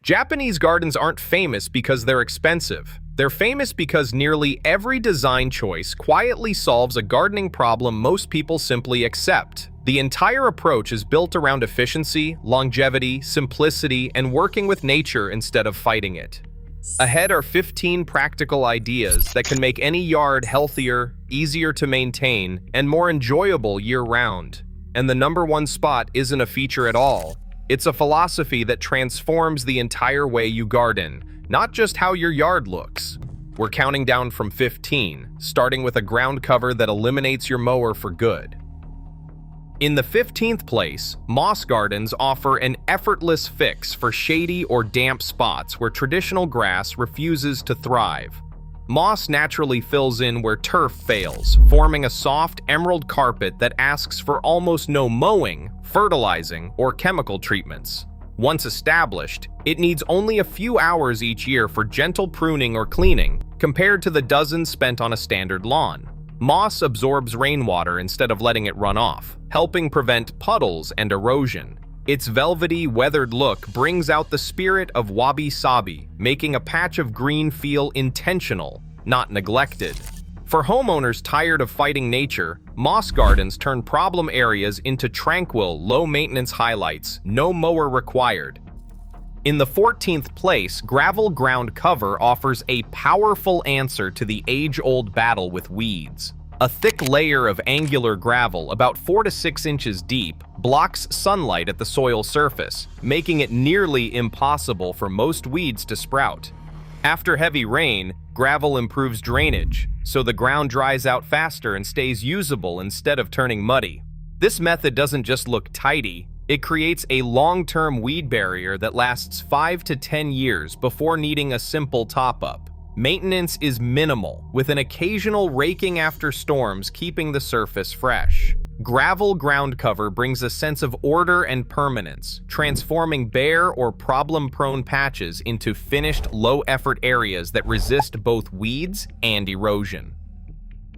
Japanese gardens aren't famous because they're expensive. They're famous because nearly every design choice quietly solves a gardening problem most people simply accept. The entire approach is built around efficiency, longevity, simplicity, and working with nature instead of fighting it. Ahead are 15 practical ideas that can make any yard healthier, easier to maintain, and more enjoyable year-round. And the number one spot isn't a feature at all. It's a philosophy that transforms the entire way you garden, not just how your yard looks. We're counting down from 15, starting with a ground cover that eliminates your mower for good. In the 15th place, moss gardens offer an effortless fix for shady or damp spots where traditional grass refuses to thrive. Moss naturally fills in where turf fails, forming a soft emerald carpet that asks for almost no mowing, fertilizing, or chemical treatments. Once established, it needs only a few hours each year for gentle pruning or cleaning, compared to the dozens spent on a standard lawn. Moss absorbs rainwater instead of letting it run off, helping prevent puddles and erosion. Its velvety, weathered look brings out the spirit of wabi-sabi, making a patch of green feel intentional, not neglected. For homeowners tired of fighting nature, moss gardens turn problem areas into tranquil, low-maintenance highlights, no mower required. In the 14th place, gravel ground cover offers a powerful answer to the age-old battle with weeds. A thick layer of angular gravel, about 4 to 6 inches deep, blocks sunlight at the soil surface, making it nearly impossible for most weeds to sprout. After heavy rain, gravel improves drainage, so the ground dries out faster and stays usable instead of turning muddy. This method doesn't just look tidy, it creates a long-term weed barrier that lasts 5 to 10 years before needing a simple top-up. Maintenance is minimal, with an occasional raking after storms keeping the surface fresh. Gravel ground cover brings a sense of order and permanence, transforming bare or problem-prone patches into finished, low-effort areas that resist both weeds and erosion.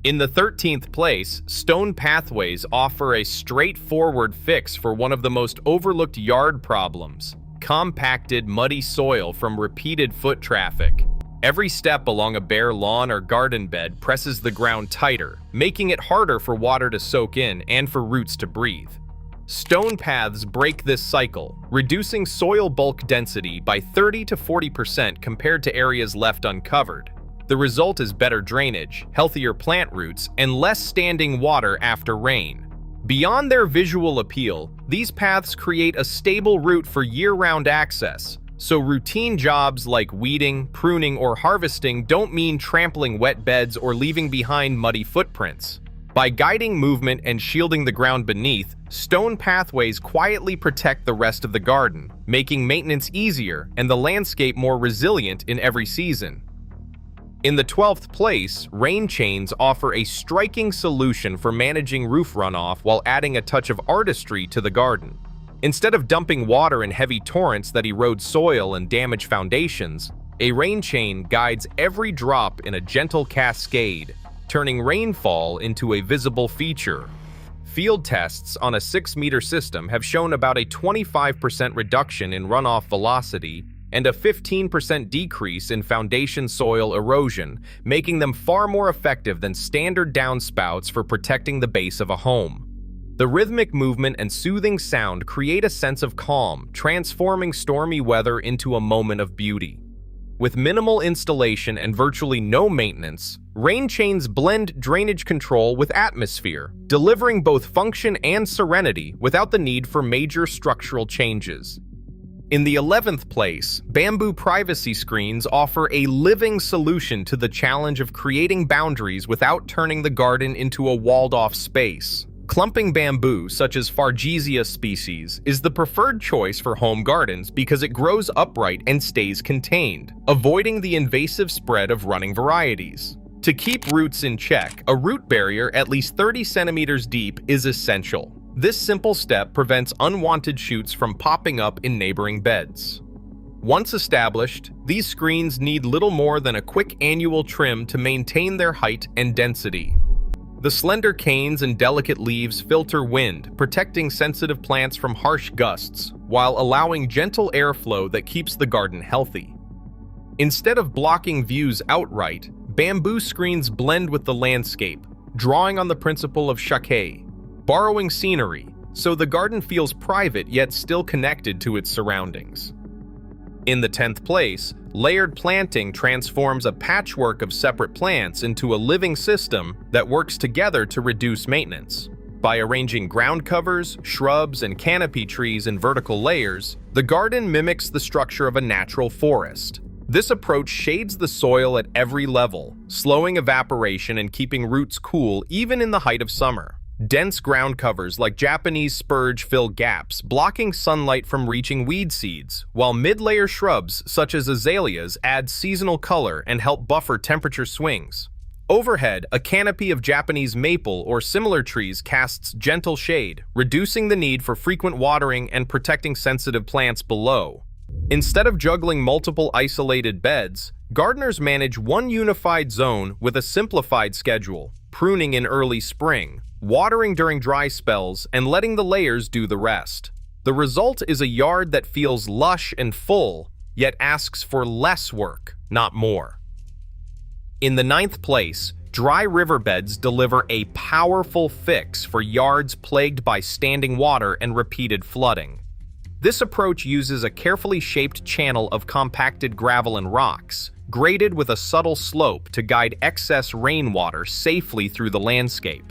In the 13th place, stone pathways offer a straightforward fix for one of the most overlooked yard problems: compacted, muddy soil from repeated foot traffic. Every step along a bare lawn or garden bed presses the ground tighter, making it harder for water to soak in and for roots to breathe. Stone paths break this cycle, reducing soil bulk density by 30 to 40% compared to areas left uncovered. The result is better drainage, healthier plant roots, and less standing water after rain. Beyond their visual appeal, these paths create a stable route for year-round access, so routine jobs like weeding, pruning, or harvesting don't mean trampling wet beds or leaving behind muddy footprints. By guiding movement and shielding the ground beneath, stone pathways quietly protect the rest of the garden, making maintenance easier and the landscape more resilient in every season. In the 12th place, rain chains offer a striking solution for managing roof runoff while adding a touch of artistry to the garden. Instead of dumping water in heavy torrents that erode soil and damage foundations, a rain chain guides every drop in a gentle cascade, turning rainfall into a visible feature. Field tests on a 6-meter system have shown about a 25% reduction in runoff velocity and a 15% decrease in foundation soil erosion, making them far more effective than standard downspouts for protecting the base of a home. The rhythmic movement and soothing sound create a sense of calm, transforming stormy weather into a moment of beauty. With minimal installation and virtually no maintenance, rain chains blend drainage control with atmosphere, delivering both function and serenity without the need for major structural changes. In the 11th place, bamboo privacy screens offer a living solution to the challenge of creating boundaries without turning the garden into a walled-off space. Clumping bamboo, such as Fargesia species, is the preferred choice for home gardens because it grows upright and stays contained, avoiding the invasive spread of running varieties. To keep roots in check, a root barrier at least 30 centimeters deep is essential. This simple step prevents unwanted shoots from popping up in neighboring beds. Once established, these screens need little more than a quick annual trim to maintain their height and density. The slender canes and delicate leaves filter wind, protecting sensitive plants from harsh gusts, while allowing gentle airflow that keeps the garden healthy. Instead of blocking views outright, bamboo screens blend with the landscape, drawing on the principle of shake, borrowing scenery, so the garden feels private yet still connected to its surroundings. In the 10th place, layered planting transforms a patchwork of separate plants into a living system that works together to reduce maintenance. By arranging ground covers, shrubs, and canopy trees in vertical layers, the garden mimics the structure of a natural forest. This approach shades the soil at every level, slowing evaporation and keeping roots cool even in the height of summer. Dense ground covers like Japanese spurge fill gaps, blocking sunlight from reaching weed seeds, while mid-layer shrubs such as azaleas add seasonal color and help buffer temperature swings. Overhead, a canopy of Japanese maple or similar trees casts gentle shade, reducing the need for frequent watering and protecting sensitive plants below. Instead of juggling multiple isolated beds, gardeners manage one unified zone with a simplified schedule, pruning in early spring, watering during dry spells, and letting the layers do the rest. The result is a yard that feels lush and full, yet asks for less work, not more. In the 9th place, dry riverbeds deliver a powerful fix for yards plagued by standing water and repeated flooding. This approach uses a carefully shaped channel of compacted gravel and rocks, graded with a subtle slope to guide excess rainwater safely through the landscape.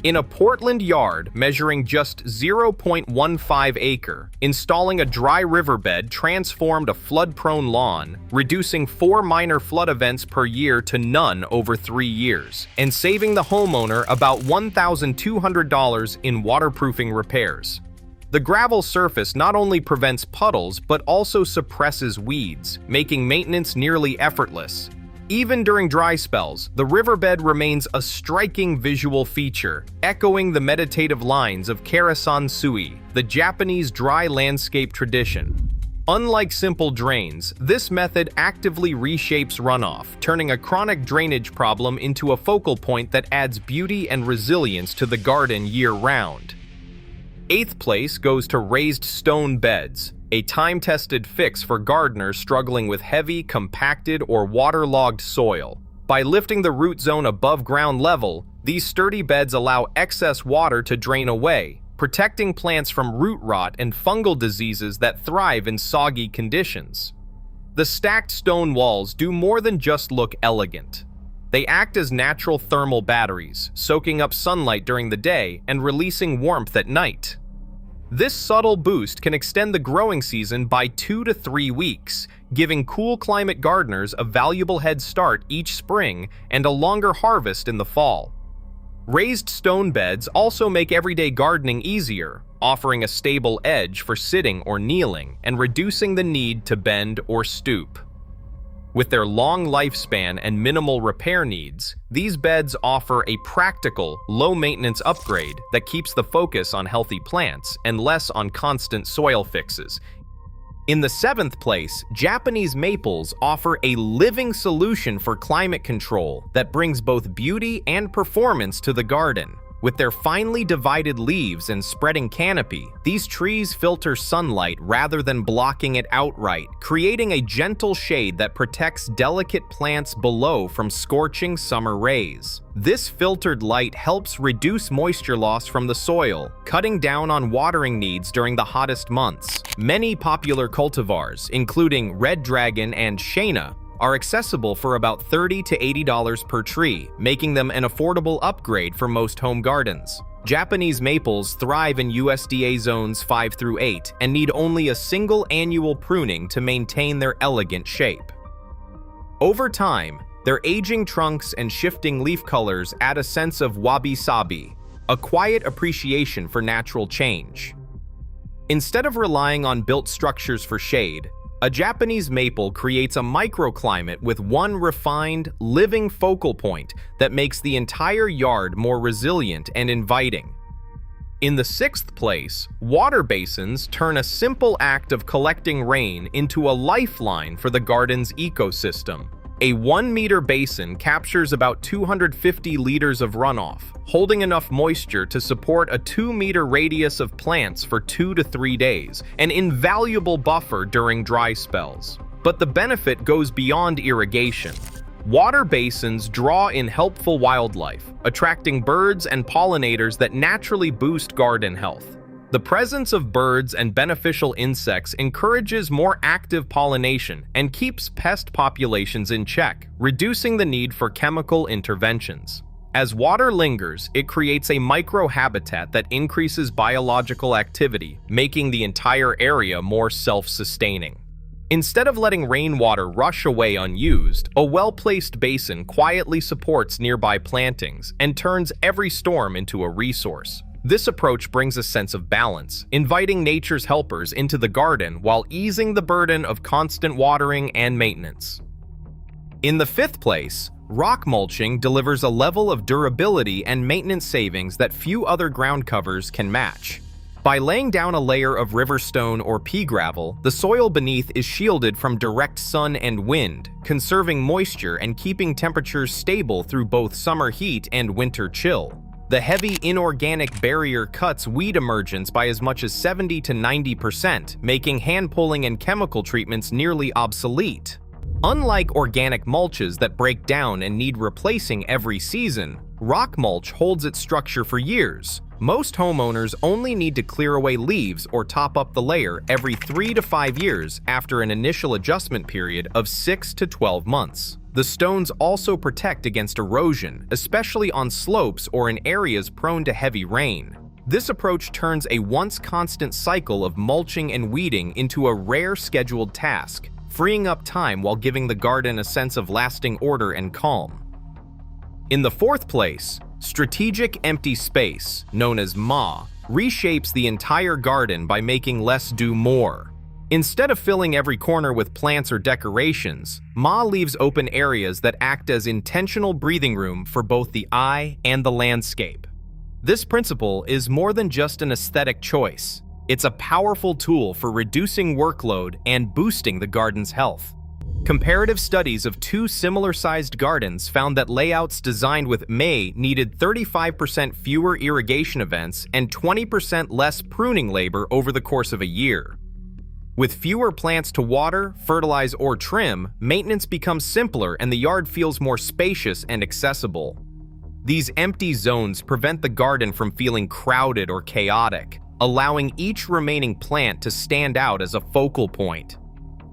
In a Portland yard measuring just 0.15 acre, installing a dry riverbed transformed a flood-prone lawn, reducing 4 minor flood events per year to none over 3 years, and saving the homeowner about $1,200 in waterproofing repairs. The gravel surface not only prevents puddles but also suppresses weeds, making maintenance nearly effortless. Even during dry spells, the riverbed remains a striking visual feature, echoing the meditative lines of Karasan Sui, the Japanese dry landscape tradition. Unlike simple drains, this method actively reshapes runoff, turning a chronic drainage problem into a focal point that adds beauty and resilience to the garden year-round. 8th place goes to raised stone beds, a time-tested fix for gardeners struggling with heavy, compacted, or waterlogged soil. By lifting the root zone above ground level, these sturdy beds allow excess water to drain away, protecting plants from root rot and fungal diseases that thrive in soggy conditions. The stacked stone walls do more than just look elegant. They act as natural thermal batteries, soaking up sunlight during the day and releasing warmth at night. This subtle boost can extend the growing season by 2 to 3 weeks, giving cool climate gardeners a valuable head start each spring and a longer harvest in the fall. Raised stone beds also make everyday gardening easier, offering a stable edge for sitting or kneeling and reducing the need to bend or stoop. With their long lifespan and minimal repair needs, these beds offer a practical, low-maintenance upgrade that keeps the focus on healthy plants and less on constant soil fixes. In the 7th place, Japanese maples offer a living solution for climate control that brings both beauty and performance to the garden. With their finely divided leaves and spreading canopy, these trees filter sunlight rather than blocking it outright, creating a gentle shade that protects delicate plants below from scorching summer rays. This filtered light helps reduce moisture loss from the soil, cutting down on watering needs during the hottest months. Many popular cultivars, including Red Dragon and Shana, are accessible for about $30 to $80 per tree, making them an affordable upgrade for most home gardens. Japanese maples thrive in USDA zones 5 through 8 and need only a single annual pruning to maintain their elegant shape. Over time, their aging trunks and shifting leaf colors add a sense of wabi-sabi, a quiet appreciation for natural change. Instead of relying on built structures for shade, a Japanese maple creates a microclimate with one refined, living focal point that makes the entire yard more resilient and inviting. In the 6th place, water basins turn a simple act of collecting rain into a lifeline for the garden's ecosystem. A 1-meter basin captures about 250 liters of runoff, holding enough moisture to support a 2-meter radius of plants for 2 to 3 days, an invaluable buffer during dry spells. But the benefit goes beyond irrigation. Water basins draw in helpful wildlife, attracting birds and pollinators that naturally boost garden health. The presence of birds and beneficial insects encourages more active pollination and keeps pest populations in check, reducing the need for chemical interventions. As water lingers, it creates a microhabitat that increases biological activity, making the entire area more self-sustaining. Instead of letting rainwater rush away unused, a well-placed basin quietly supports nearby plantings and turns every storm into a resource. This approach brings a sense of balance, inviting nature's helpers into the garden while easing the burden of constant watering and maintenance. In the 5th place, rock mulching delivers a level of durability and maintenance savings that few other ground covers can match. By laying down a layer of riverstone or pea gravel, the soil beneath is shielded from direct sun and wind, conserving moisture and keeping temperatures stable through both summer heat and winter chill. The heavy inorganic barrier cuts weed emergence by as much as 70 to 90%, making hand pulling and chemical treatments nearly obsolete. Unlike organic mulches that break down and need replacing every season, rock mulch holds its structure for years. Most homeowners only need to clear away leaves or top up the layer every 3 to 5 years after an initial adjustment period of 6 to 12 months. The stones also protect against erosion, especially on slopes or in areas prone to heavy rain. This approach turns a once constant cycle of mulching and weeding into a rare scheduled task, freeing up time while giving the garden a sense of lasting order and calm. In the 4th place, strategic empty space, known as MA, reshapes the entire garden by making less do more. Instead of filling every corner with plants or decorations, MA leaves open areas that act as intentional breathing room for both the eye and the landscape. This principle is more than just an aesthetic choice. It's a powerful tool for reducing workload and boosting the garden's health. Comparative studies of 2 similar-sized gardens found that layouts designed with MA needed 35% fewer irrigation events and 20% less pruning labor over the course of a year. With fewer plants to water, fertilize, or trim, maintenance becomes simpler and the yard feels more spacious and accessible. These empty zones prevent the garden from feeling crowded or chaotic, allowing each remaining plant to stand out as a focal point.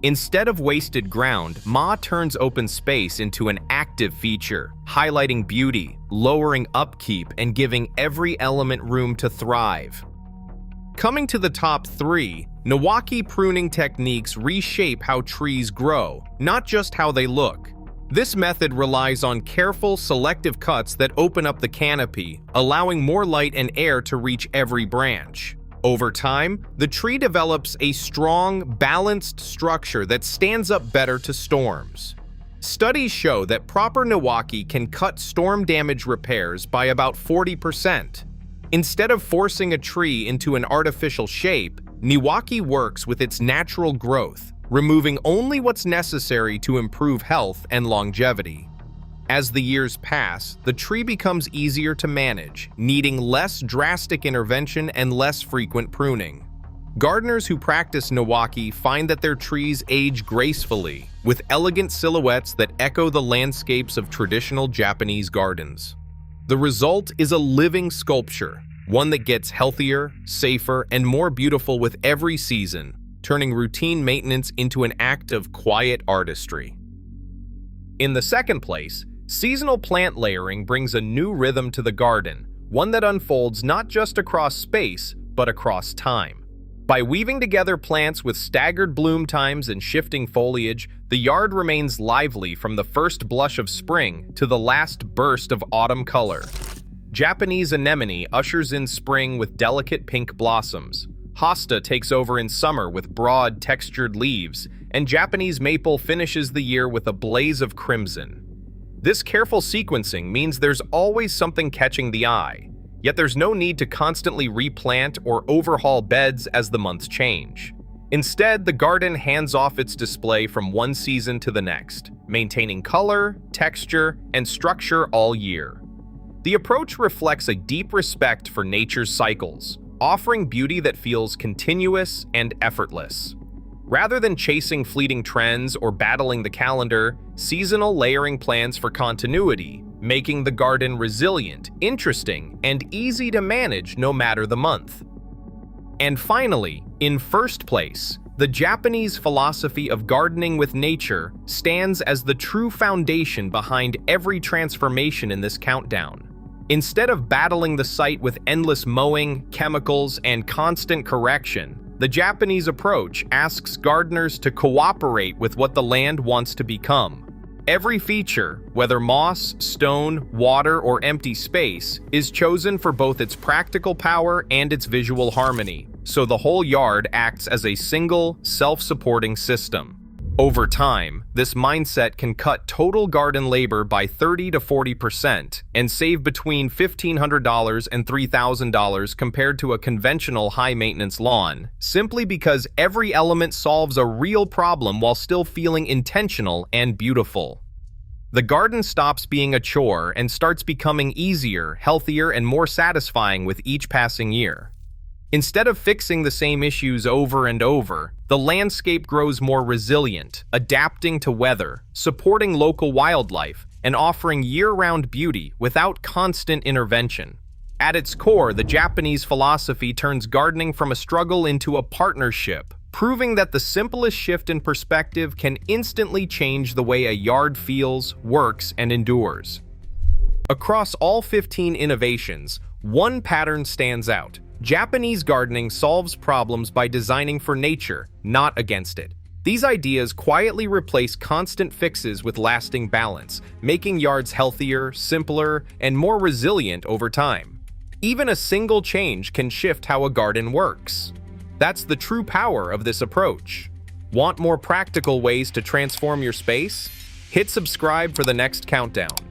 Instead of wasted ground, MA turns open space into an active feature, highlighting beauty, lowering upkeep, and giving every element room to thrive. Coming to the top 3, Niwaki pruning techniques reshape how trees grow, not just how they look. This method relies on careful, selective cuts that open up the canopy, allowing more light and air to reach every branch. Over time, the tree develops a strong, balanced structure that stands up better to storms. Studies show that proper Niwaki can cut storm damage repairs by about 40%. Instead of forcing a tree into an artificial shape, Niwaki works with its natural growth, removing only what's necessary to improve health and longevity. As the years pass, the tree becomes easier to manage, needing less drastic intervention and less frequent pruning. Gardeners who practice Niwaki find that their trees age gracefully, with elegant silhouettes that echo the landscapes of traditional Japanese gardens. The result is a living sculpture, one that gets healthier, safer, and more beautiful with every season, turning routine maintenance into an act of quiet artistry. In the 2nd place, seasonal plant layering brings a new rhythm to the garden, one that unfolds not just across space, but across time. By weaving together plants with staggered bloom times and shifting foliage, the yard remains lively from the first blush of spring to the last burst of autumn color. Japanese anemone ushers in spring with delicate pink blossoms. Hosta takes over in summer with broad, textured leaves, and Japanese maple finishes the year with a blaze of crimson. This careful sequencing means there's always something catching the eye, yet there's no need to constantly replant or overhaul beds as the months change. Instead, the garden hands off its display from one season to the next, maintaining color, texture, and structure all year. The approach reflects a deep respect for nature's cycles, offering beauty that feels continuous and effortless. Rather than chasing fleeting trends or battling the calendar, seasonal layering plans for continuity, making the garden resilient, interesting, and easy to manage no matter the month. And finally, in first place, the Japanese philosophy of gardening with nature stands as the true foundation behind every transformation in this countdown. Instead of battling the site with endless mowing, chemicals, and constant correction, the Japanese approach asks gardeners to cooperate with what the land wants to become. Every feature, whether moss, stone, water, or empty space, is chosen for both its practical power and its visual harmony, so the whole yard acts as a single, self-supporting system. Over time, this mindset can cut total garden labor by 30 to 40% and save between $1,500 and $3,000 compared to a conventional high-maintenance lawn, simply because every element solves a real problem while still feeling intentional and beautiful. The garden stops being a chore and starts becoming easier, healthier, and more satisfying with each passing year. Instead of fixing the same issues over and over, the landscape grows more resilient, adapting to weather, supporting local wildlife, and offering year-round beauty without constant intervention. At its core, the Japanese philosophy turns gardening from a struggle into a partnership, proving that the simplest shift in perspective can instantly change the way a yard feels, works, and endures. Across all 15 innovations, one pattern stands out. Japanese gardening solves problems by designing for nature, not against it. These ideas quietly replace constant fixes with lasting balance, making yards healthier, simpler, and more resilient over time. Even a single change can shift how a garden works. That's the true power of this approach. Want more practical ways to transform your space? Hit subscribe for the next countdown.